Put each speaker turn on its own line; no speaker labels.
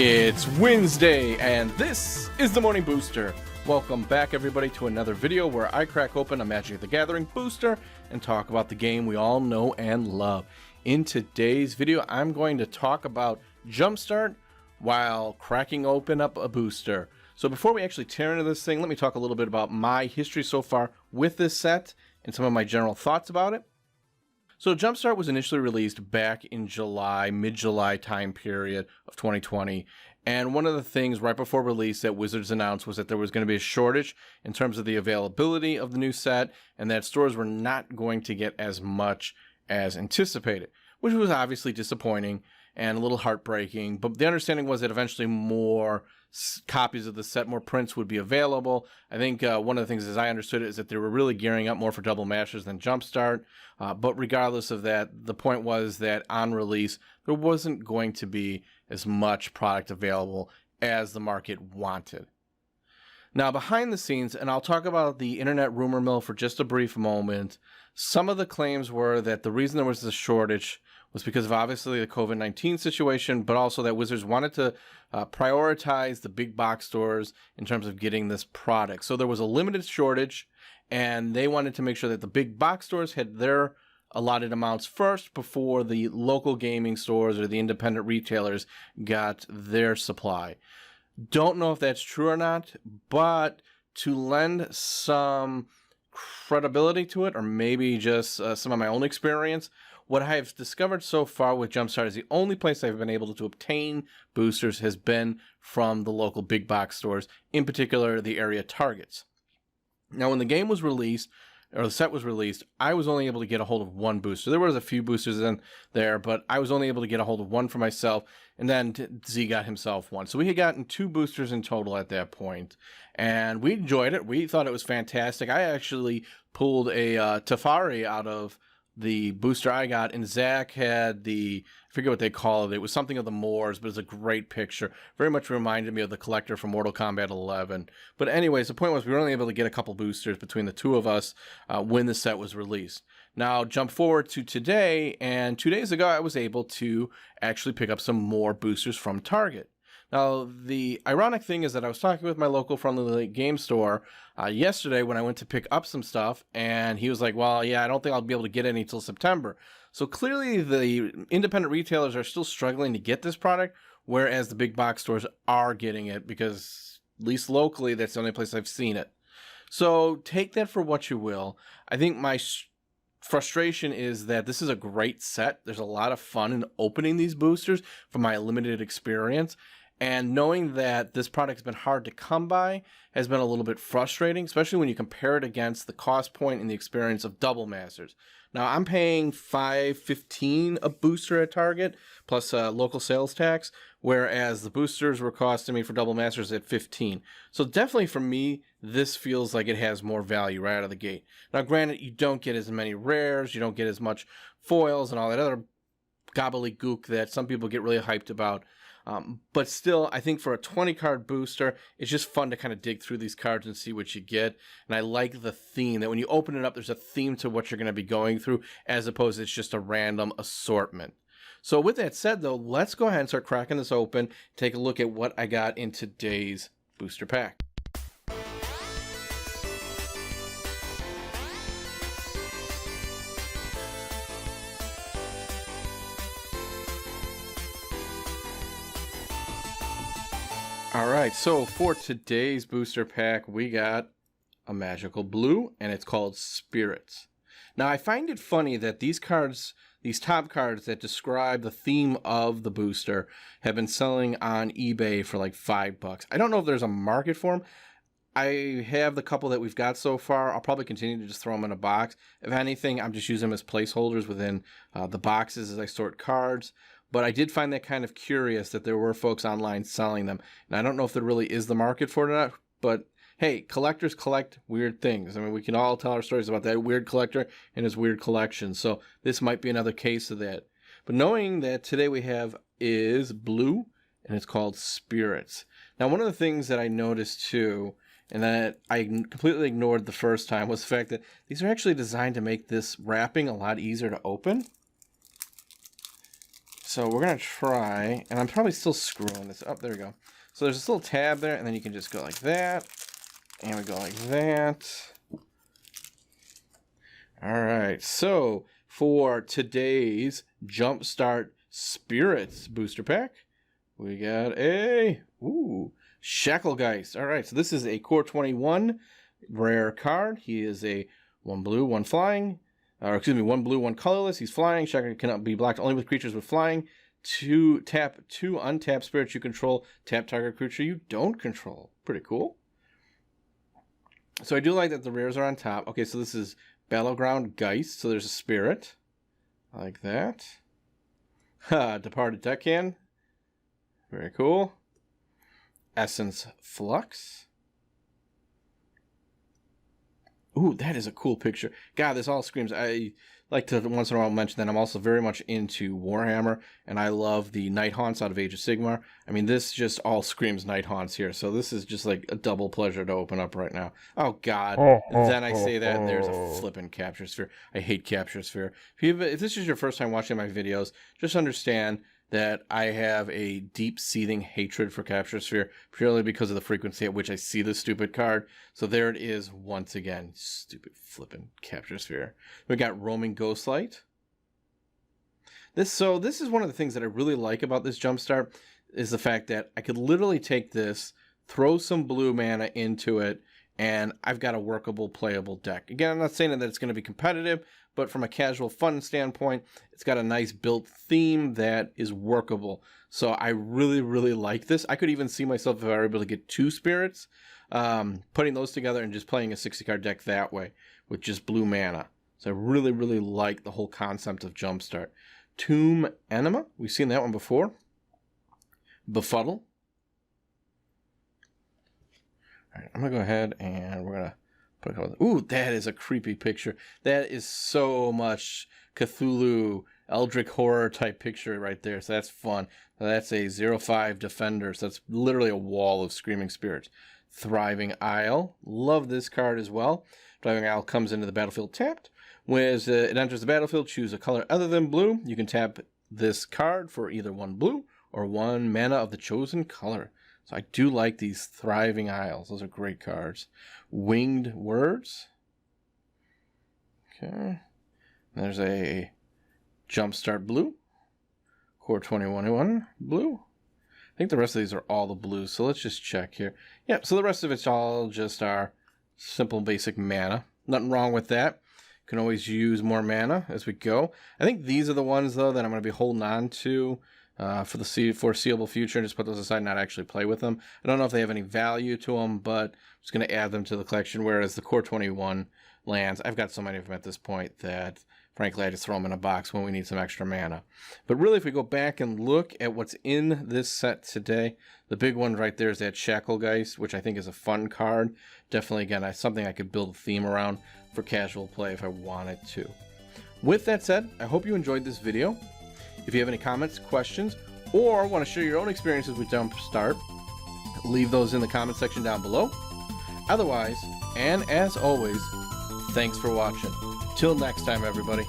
It's Wednesday, and this is the Morning Booster. Welcome back, everybody, to another video where I crack open a Magic the Gathering booster and talk about the game we all know and love. In today's video, I'm going to talk about Jumpstart while cracking open up a booster. So before we actually tear into this thing, let me talk a little bit about my history so far with this set and some of my general thoughts about it. So Jumpstart was initially released back in July, mid-July time period of 2020. And one of the things right before release that Wizards announced was that there was going to be a shortage in terms of the availability of the new set, and that stores were not going to get as much as anticipated, which was obviously disappointing and a little heartbreaking. But the understanding was that eventually more copies of the set, more prints would be available. I think one of the things, as I understood it, is that they were really gearing up more for Double Masters than Jumpstart. But regardless of that, the point was that on release, there wasn't going to be as much product available as the market wanted. Now, behind the scenes, and I'll talk about the internet rumor mill for just a brief moment, some of the claims were that the reason there was this shortage was because of obviously the COVID-19 situation, but also that Wizards wanted to prioritize the big box stores in terms of getting this product. So there was a limited shortage, and they wanted to make sure that the big box stores had their allotted amounts first before the local gaming stores or the independent retailers got their supply. Don't know if that's true or not, but to lend some credibility to it, or maybe just some of my own experience, what I've discovered so far with Jumpstart is the only place I've been able to obtain boosters has been from the local big box stores, in particular the area Targets. Now, when the game was released, or the set was released, I was only able to get a hold of one booster. There was a few boosters in there, but I was only able to get a hold of one for myself, and then Z got himself one. So we had gotten 2 boosters in total at that point, and we enjoyed it. We thought it was fantastic. I actually pulled a Teferi out of the booster I got, and Zach had the, I forget what they call it. It was something of the Moors, but it's a great picture. Very much reminded me of the collector from Mortal Kombat 11. But anyways, the point was we were only able to get a couple boosters between the two of us when the set was released. Now, jump forward to today, and 2 days ago, I was able to actually pick up some more boosters from Target. Now, the ironic thing is that I was talking with my local friendly game store yesterday when I went to pick up some stuff, and he was like, well, yeah, I don't think I'll be able to get any until September. So clearly the independent retailers are still struggling to get this product, whereas the big box stores are getting it because, at least locally, that's the only place I've seen it. So take that for what you will. I think my frustration is that this is a great set. There's a lot of fun in opening these boosters from my limited experience. And knowing that this product has been hard to come by has been a little bit frustrating, especially when you compare it against the cost point and the experience of Double Masters. Now, I'm paying $5.15 a booster at Target, plus local sales tax, whereas the boosters were costing me for Double Masters at $15. So definitely for me, this feels like it has more value right out of the gate. Now, granted, you don't get as many rares, you don't get as much foils and all that other gobbledygook that some people get really hyped about. But still, I think for a 20-card booster, it's just fun to kind of dig through these cards and see what you get. And I like the theme, that when you open it up, there's a theme to what you're going to be going through, as opposed to it's just a random assortment. So with that said, though, let's go ahead and start cracking this open, take a look at what I got in today's booster pack. Alright, so for today's booster pack, we got a magical blue, and it's called Spirits. Now, I find it funny that these cards, these top cards that describe the theme of the booster, have been selling on eBay for like $5. I don't know if there's a market for them. I have the couple that we've got so far. I'll probably continue to just throw them in a box. If anything, I'm just using them as placeholders within the boxes as I sort cards. But I did find that kind of curious that there were folks online selling them. And I don't know if there really is the market for it or not, but hey, collectors collect weird things. I mean, we can all tell our stories about that weird collector and his weird collection. So this might be another case of that. But knowing that today we have is blue, and it's called Spirits. Now, one of the things that I noticed too, and that I completely ignored the first time, was the fact that these are actually designed to make this wrapping a lot easier to open. So we're going to try, and I'm probably still screwing this up. There we go. So there's this little tab there, and then you can just go like that. And we go like that. All right. So for today's Jumpstart Spirits booster pack, we got a Shacklegeist. All right. So this is a Core 21 rare card. He is a 1 blue, 1 flying. Or excuse me, 1 blue, 1 colorless. He's flying. Shackle cannot be blocked only with creatures with flying. 2 untap spirits you control. Tap target creature you don't control. Pretty cool. So I do like that the rares are on top. Okay, so this is Battleground Geist. So there's a spirit. Like that. Departed Deckhand. Very cool. Essence Flux. Ooh, that is a cool picture. God, this all screams. I like to once in a while mention that I'm also very much into Warhammer, and I love the Night Haunts out of Age of Sigmar. I mean, this just all screams Night Haunts here, so this is just like a double pleasure to open up right now. Oh, God. Then I say that, and there's a flippin' Capture Sphere. I hate Capture Sphere. If this is your first time watching my videos, just understand that I have a deep seething hatred for Capture Sphere purely because of the frequency at which I see this stupid card. So there it is once again. Stupid flippin' Capture Sphere. We got Roaming Ghostlight. This is one of the things that I really like about this Jumpstart is the fact that I could literally take this, throw some blue mana into it, and I've got a workable, playable deck. Again, I'm not saying that it's going to be competitive, but from a casual fun standpoint, it's got a nice built theme that is workable. So I really, really like this. I could even see myself, if I were able to get 2 spirits, putting those together and just playing a 60-card deck that way with just blue mana. So I really, really like the whole concept of Jumpstart. Tomb Enema, we've seen that one before. Befuddle. All right, I'm going to go ahead and we're going to put a couple. Ooh, that is a creepy picture. That is so much Cthulhu, Eldritch Horror type picture right there. So that's fun. That's a 0/5 Defender. So that's literally a wall of screaming spirits. Thriving Isle. Love this card as well. Thriving Isle comes into the battlefield tapped. When it enters the battlefield, choose a color other than blue. You can tap this card for either 1 blue or 1 mana of the chosen color. So I do like these Thriving Isles. Those are great cards. Winged Words. Okay. There's a Jumpstart Blue. Core 21 Blue. I think the rest of these are all the blues. So let's just check here. Yeah, so the rest of it's all just our simple basic mana. Nothing wrong with that. Can always use more mana as we go. I think these are the ones, though, that I'm going to be holding on to for the foreseeable future and just put those aside and not actually play with them. I don't know if they have any value to them, but I'm just going to add them to the collection, whereas the Core 21 lands, I've got so many of them at this point that, frankly, I just throw them in a box when we need some extra mana. But really, if we go back and look at what's in this set today, the big one right there is that Shacklegeist, which I think is a fun card. Definitely, again, something I could build a theme around for casual play if I wanted to. With that said, I hope you enjoyed this video. If you have any comments, questions, or want to share your own experiences with Jumpstart, leave those in the comment section down below. Otherwise, and as always, thanks for watching. Till next time, everybody.